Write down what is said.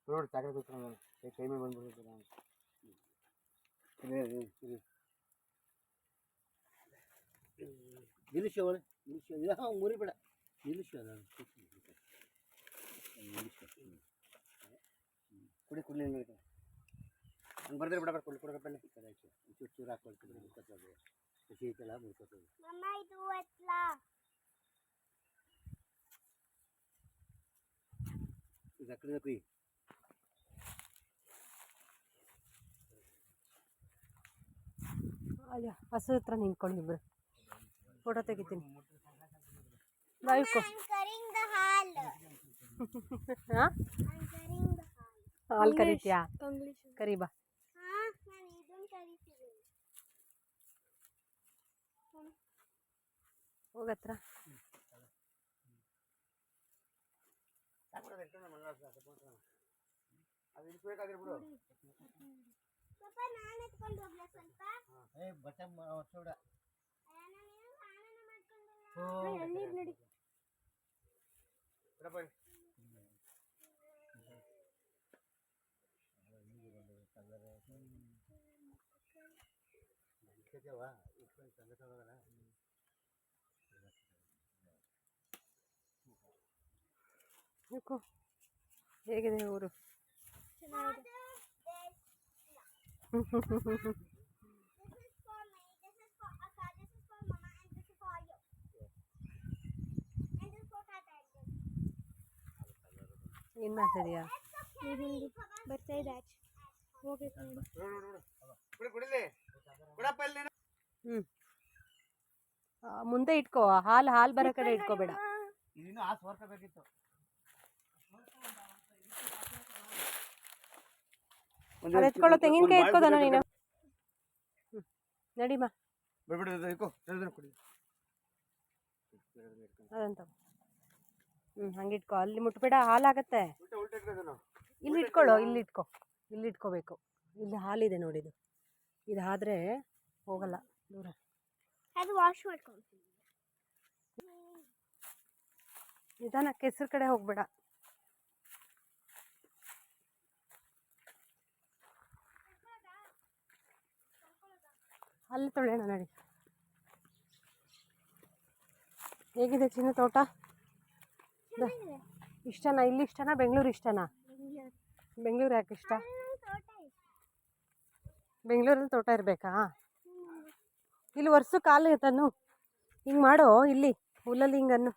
ನೋಡಿ ಚಾಕರಿ ಕೈ ಮೇಲೆ ಬಂದ್ಬಿಡ್ತೀರ ನಿಲ್ಲಿಸಿ ಅವಳು ನಿಲ್ಲಿಸಿ ಮುರಿಬೇಡ ನಿಲ್ಲಿಸಿ ಅದ ಕುಡಿ ಕುಡಿ ಹಂಗೆ ಬರ್ದ್ರೆ ಬಿಡ ಕೊಡಿ ಕೊಡಕಪ್ಪಲ್ಲಿ ಈ ಕಡೆ ಚೂರು ಚೂರು ಹಾಕೊಳ್ತೀವಿ ಮುಖತ್ತದು ಖುಷಿ ಐತಲ್ಲ ಮುಖತ್ತದು ಇದು ಅಕ್ಕಡೆ ಕುಯ್ ಅಯ್ಯ ಹಸು ಹತ್ರ ನಿಂತ್ಕೊಂಡು ಇಬ್ರು ಫೋಟೋ ತೆಗಿತೀನಿ ಬಾಯ್ಕೋ ಹಾಲು ಕರಿತೀಯಾ ಕರಿ ಬಾ ಹೋಗತ್ರ ಬಟ್ಟೆ ಹೇಗಿದೆ ಊರು ಏನು ಮಾಡ್ತಿದೀಯಾ ಬರ್ತಾ ಇದೆ ಮುಂದೆ ಇಟ್ಕೋ ಹಾಲು ಬರೋ ಕಡೆ ಇಟ್ಕೋಬೇಡ ಎತ್ಕೊಳ್ಳೋ ತೆಂಗಿನಕಾಯಿ ಎತ್ಕೋದಾನ ನೀನು ನಡಿಮ ಅದಂತ ಹಂಗೆ ಇಟ್ಕೋ ಅಲ್ಲಿ ಮುಟ್ಬೇಡ ಹಾಲಾಗತ್ತೆ ಇಲ್ಲಿ ಇಟ್ಕೊಳ್ಳೋ ಇಲ್ಲಿ ಇಟ್ಕೋಬೇಕು ಇಲ್ಲಿ ಹಾಲಿದೆ ನೋಡಿದು ಇದು ಆದ್ರೆ ಹೋಗಲ್ಲ ದೂರ ಅದು ವಾಶ್ ಮಾಡ್ಕೊಂಡು ನಿಧಾನ ಕೆಸರು ಕಡೆ ಹೋಗ್ಬೇಡ ಅಲ್ಲಿ ತೊಳೆಯೋಣ ನಡಿ ಹೇಗಿದೆ ಚಿನ್ನ ತೋಟ ಇಷ್ಟನಾ ಇಲ್ಲಿ ಇಷ್ಟನಾ ಬೆಂಗಳೂರು ಇಷ್ಟನಾ ಬೆಂಗಳೂರು ಯಾಕೆ ಇಷ್ಟ ಬೆಂಗಳೂರಲ್ಲಿ ತೋಟ ಇರಬೇಕಾ ಇಲ್ಲಿ ವರ್ಷ ಕಾಲು ತನ್ನು ಹಿಂಗೆ ಮಾಡೋ ಇಲ್ಲಿ ಹುಲ್ಲಲ್ಲಿ ಹಿಂಗನ್ನು